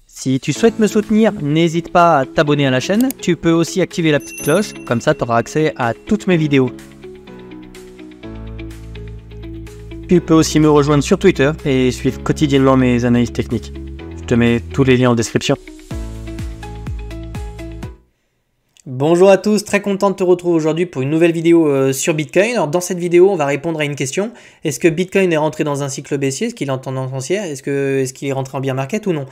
Si tu souhaites me soutenir, n'hésite pas à t'abonner à la chaîne. Tu peux aussi activer la petite cloche, comme ça tu auras accès à toutes mes vidéos. Tu peux aussi me rejoindre sur Twitter et suivre quotidiennement mes analyses techniques. Je te mets tous les liens en description. Bonjour à tous, très content de te retrouver aujourd'hui pour une nouvelle vidéo sur Bitcoin. Alors dans cette vidéo, on va répondre à une question. Est-ce que Bitcoin est rentré dans un cycle baissier? Est-ce qu'il est en tendance haussière? Est-ce qu'il est rentré en bear market ou non?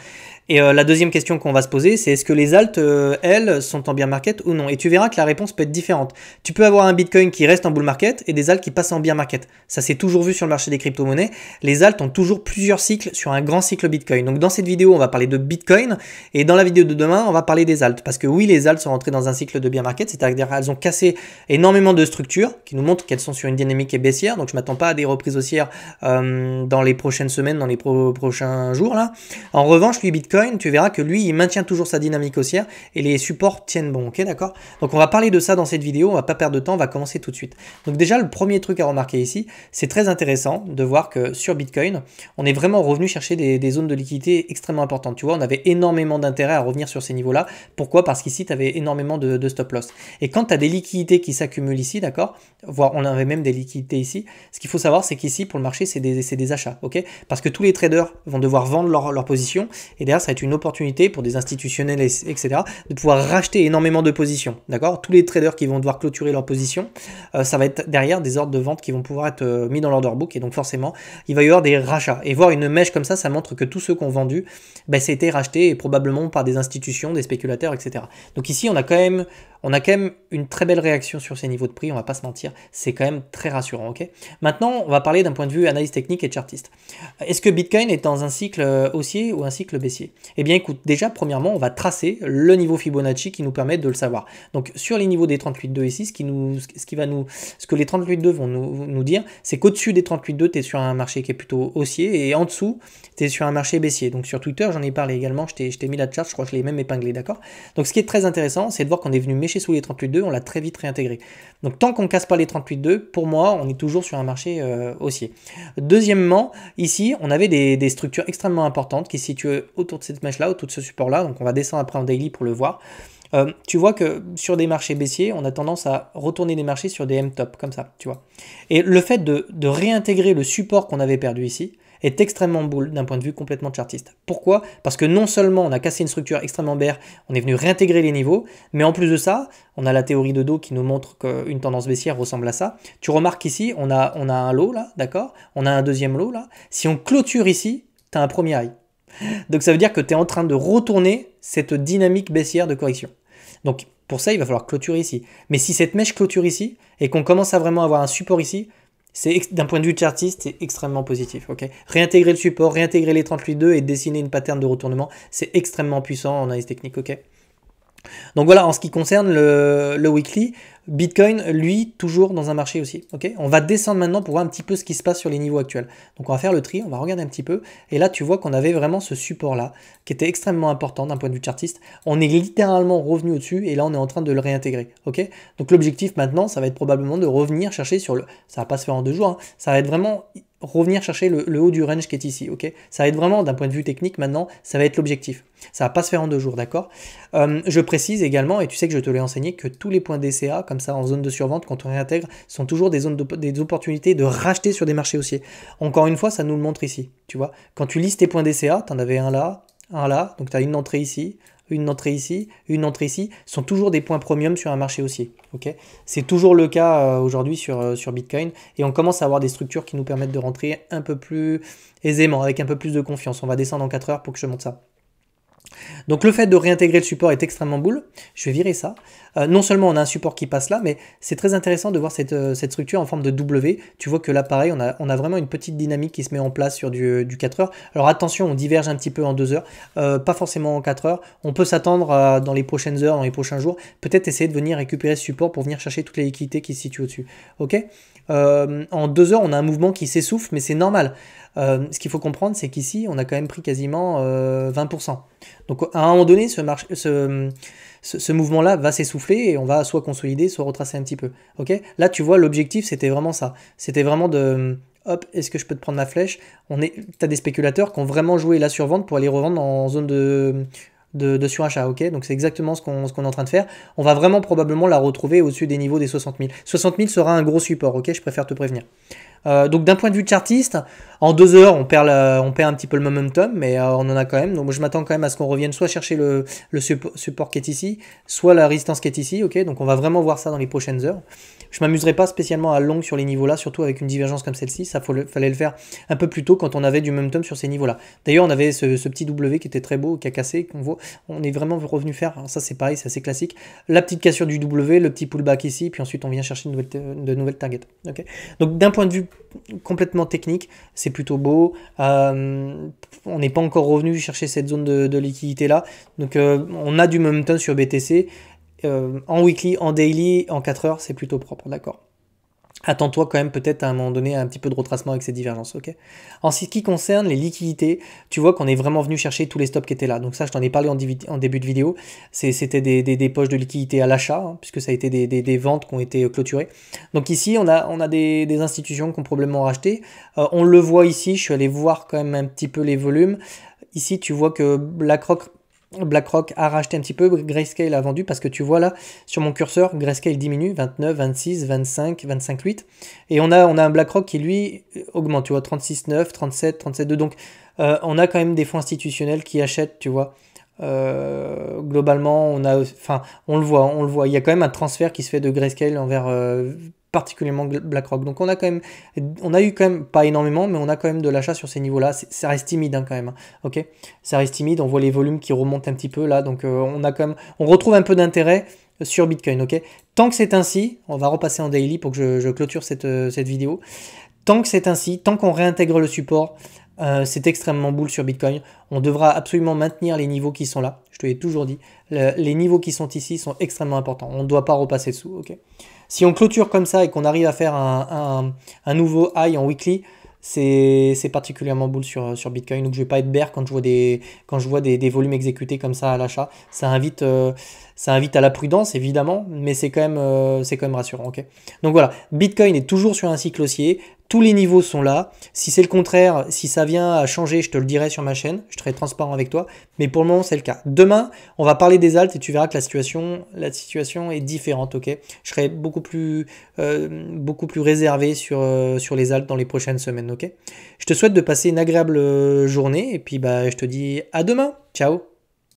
Et la deuxième question qu'on va se poser, c'est est-ce que les alts, elles, sont en bear market ou non? Et tu verras que la réponse peut être différente. Tu peux avoir un Bitcoin qui reste en bull market et des alts qui passent en bear market. Ça c'est toujours vu sur le marché des crypto-monnaies. Les alts ont toujours plusieurs cycles sur un grand cycle Bitcoin. Donc dans cette vidéo, on va parler de Bitcoin et dans la vidéo de demain, on va parler des alts. Parce que oui, les alts sont rentrés dans un cycle de bear market, c'est-à-dire qu'elles ont cassé énormément de structures qui nous montrent qu'elles sont sur une dynamique baissière. Donc je ne m'attends pas à des reprises haussières dans les prochaines semaines, dans les prochains jours là. En revanche, lui Bitcoin, tu verras que lui, il maintient toujours sa dynamique haussière et les supports tiennent bon, ok, d'accord? Donc on va parler de ça dans cette vidéo, on va pas perdre de temps, on va commencer tout de suite. Donc déjà, le premier truc à remarquer ici, c'est très intéressant de voir que sur Bitcoin, on est vraiment revenu chercher des zones de liquidité extrêmement importantes. Tu vois, on avait énormément d'intérêt à revenir sur ces niveaux-là. Pourquoi? Parce qu'ici, tu avais énormément de stop loss. Et quand tu as des liquidités qui s'accumulent ici, d'accord, voire on avait même des liquidités ici, ce qu'il faut savoir, c'est qu'ici, pour le marché, c'est des achats, ok? Parce que tous les traders vont devoir vendre leur position et derrière, ça va être une opportunité pour des institutionnels, etc., de pouvoir racheter énormément de positions, d'accord? Tous les traders qui vont devoir clôturer leur position, ça va être derrière des ordres de vente qui vont pouvoir être mis dans l'order book, et donc forcément, il va y avoir des rachats. Et voir une mèche comme ça montre que tous ceux qui ont vendu, ben, ça a été racheté, et probablement par des institutions, des spéculateurs, etc. Donc ici, on a quand même une très belle réaction sur ces niveaux de prix, on va pas se mentir, c'est quand même très rassurant, ok? Maintenant, on va parler d'un point de vue analyse technique et chartiste. Est-ce que Bitcoin est dans un cycle haussier ou un cycle baissier? Eh bien écoute, déjà premièrement, on va tracer le niveau Fibonacci qui nous permet de le savoir. Donc sur les niveaux des 38,2 ici, ce que les 38,2 vont nous dire, c'est qu'au-dessus des 38,2, tu es sur un marché qui est plutôt haussier, et en dessous, tu es sur un marché baissier. Donc sur Twitter, j'en ai parlé également, je t'ai mis la chart, je crois que je l'ai même épinglé, d'accord? Donc ce qui est très intéressant, c'est de voir qu'on est venu mécher sous les 38,2, on l'a très vite réintégré. Donc tant qu'on ne casse pas les 38,2, pour moi, on est toujours sur un marché haussier. Deuxièmement, ici, on avait des structures extrêmement importantes qui se situaient autour de cette mèche-là, autour de ce support-là. Donc on va descendre après en daily pour le voir. Tu vois que sur des marchés baissiers, on a tendance à retourner des marchés sur des M-top, comme ça, tu vois. Et le fait de réintégrer le support qu'on avait perdu ici est extrêmement bull d'un point de vue complètement chartiste. Pourquoi? Parce que non seulement on a cassé une structure extrêmement bear, on est venu réintégrer les niveaux, mais en plus de ça, on a la théorie de dos qui nous montre qu'une tendance baissière ressemble à ça. Tu remarques ici, on a un low là, d'accord? On a un deuxième low là. Si on clôture ici, tu as un premier high. Donc ça veut dire que tu es en train de retourner cette dynamique baissière de correction. Donc pour ça, il va falloir clôturer ici. Mais si cette mèche clôture ici et qu'on commence à vraiment avoir un support ici, d'un point de vue chartiste, c'est extrêmement positif. Okay, réintégrer le support, réintégrer les 38,2 et dessiner une pattern de retournement, c'est extrêmement puissant en analyse technique. Okay, donc voilà, en ce qui concerne le weekly, Bitcoin, lui, toujours dans un marché aussi. Okay, on va descendre maintenant pour voir un petit peu ce qui se passe sur les niveaux actuels. Donc on va faire le tri, on va regarder un petit peu. Et là, tu vois qu'on avait vraiment ce support-là, qui était extrêmement important d'un point de vue chartiste. On est littéralement revenu au-dessus et là, on est en train de le réintégrer. Okay, donc l'objectif maintenant, ça va être probablement de revenir chercher sur le... Ça va pas se faire en 2 jours, hein, ça va être vraiment... revenir chercher le haut du range qui est ici, ok? Ça va être vraiment, d'un point de vue technique, maintenant, ça va être l'objectif. Ça va pas se faire en 2 jours, d'accord? Je précise également, et tu sais que je te l'ai enseigné, que tous les points DCA, comme ça, en zone de survente, quand on réintègre, sont toujours des opportunités de racheter sur des marchés haussiers. Encore une fois, ça nous le montre ici, tu vois? Quand tu lises tes points DCA, tu en avais un là, donc tu as une entrée ici, une entrée ici, une entrée ici, sont toujours des points premium sur un marché haussier. Okay, c'est toujours le cas aujourd'hui sur Bitcoin et on commence à avoir des structures qui nous permettent de rentrer un peu plus aisément, avec un peu plus de confiance. On va descendre en 4 heures pour que je te montre ça. Donc le fait de réintégrer le support est extrêmement bull. Je vais virer ça. Non seulement on a un support qui passe là, mais c'est très intéressant de voir cette structure en forme de W. Tu vois que là, pareil, on a vraiment une petite dynamique qui se met en place sur du 4 heures. Alors attention, on diverge un petit peu en 2 heures, pas forcément en 4 heures. On peut s'attendre dans les prochaines heures, dans les prochains jours, peut-être essayer de venir récupérer ce support pour venir chercher toutes les liquidités qui se situent au-dessus. Ok, en 2 heures, on a un mouvement qui s'essouffle, mais c'est normal. Ce qu'il faut comprendre, c'est qu'ici, on a quand même pris quasiment 20%. Donc à un moment donné, ce mouvement-là va s'essouffler et on va soit consolider, soit retracer un petit peu. Ok? Là, tu vois, l'objectif, c'était vraiment ça. C'était vraiment de... Hop, est-ce que je peux te prendre ma flèche? T'as des spéculateurs qui ont vraiment joué la survente pour aller revendre en zone de surachat, ok? Donc c'est exactement ce qu'on est en train de faire. On va vraiment probablement la retrouver au-dessus des niveaux des 60 000. 60 000 sera un gros support, ok? Je préfère te prévenir. Donc d'un point de vue chartiste, en 2 heures, on perd un petit peu le momentum, mais on en a quand même. Donc je m'attends quand même à ce qu'on revienne soit chercher le support qui est ici, soit la résistance qui est ici, ok? Donc on va vraiment voir ça dans les prochaines heures. Je m'amuserai pas spécialement à long sur les niveaux là, surtout avec une divergence comme celle-ci. Ça fallait le faire un peu plus tôt quand on avait du momentum sur ces niveaux-là. D'ailleurs, on avait ce petit W qui était très beau, qui a cassé, qu'on voit. On est vraiment revenu faire. Alors ça c'est pareil, c'est assez classique. La petite cassure du W, le petit pullback ici, puis ensuite on vient chercher de nouvelles targets. Okay. Donc d'un point de vue complètement technique, c'est plutôt beau. On n'est pas encore revenu chercher cette zone de liquidité là. Donc on a du momentum sur BTC. En weekly, en daily, en 4 heures, c'est plutôt propre, d'accord. Attends-toi quand même peut-être à un moment donné un petit peu de retracement avec ces divergences, ok. En ce qui concerne les liquidités, tu vois qu'on est vraiment venu chercher tous les stops qui étaient là. Donc ça, je t'en ai parlé en début de vidéo. C'était des poches de liquidité à l'achat, hein, puisque ça a été des ventes qui ont été clôturées. Donc ici, on a des institutions qui ont probablement racheté. On le voit ici, je suis allé voir quand même un petit peu les volumes. Ici, tu vois que BlackRock a racheté un petit peu, Grayscale a vendu parce que tu vois là sur mon curseur, Grayscale diminue, 29, 26, 25, 25,8 et on a un BlackRock qui lui augmente, tu vois, 36,9, 37, 37,2 donc on a quand même des fonds institutionnels qui achètent, tu vois. Globalement, on le voit, il y a quand même un transfert qui se fait de Grayscale envers particulièrement BlackRock. Donc on a eu quand même, pas énormément, mais on a quand même de l'achat sur ces niveaux-là. Ça reste timide hein, quand même. Ok, ça reste timide. On voit les volumes qui remontent un petit peu là. Donc on retrouve un peu d'intérêt sur Bitcoin. Ok, tant que c'est ainsi, on va repasser en daily pour que je clôture cette vidéo. Tant que c'est ainsi, tant qu'on réintègre le support, c'est extrêmement bull sur Bitcoin. On devra absolument maintenir les niveaux qui sont là. Je te l'ai toujours dit. Les niveaux qui sont ici sont extrêmement importants. On ne doit pas repasser dessous. Ok. Si on clôture comme ça et qu'on arrive à faire un nouveau high en weekly, c'est particulièrement bull sur Bitcoin. Donc je ne vais pas être bear quand je vois des volumes exécutés comme ça à l'achat. Ça invite à la prudence évidemment, mais c'est quand même rassurant. Okay. Donc voilà, Bitcoin est toujours sur un cycle haussier. Tous les niveaux sont là. Si c'est le contraire, si ça vient à changer, je te le dirai sur ma chaîne. Je serai transparent avec toi. Mais pour le moment, c'est le cas. Demain, on va parler des alts et tu verras que la situation est différente. Ok, je serai beaucoup plus réservé sur les alts dans les prochaines semaines. Ok, je te souhaite de passer une agréable journée et puis je te dis à demain. Ciao.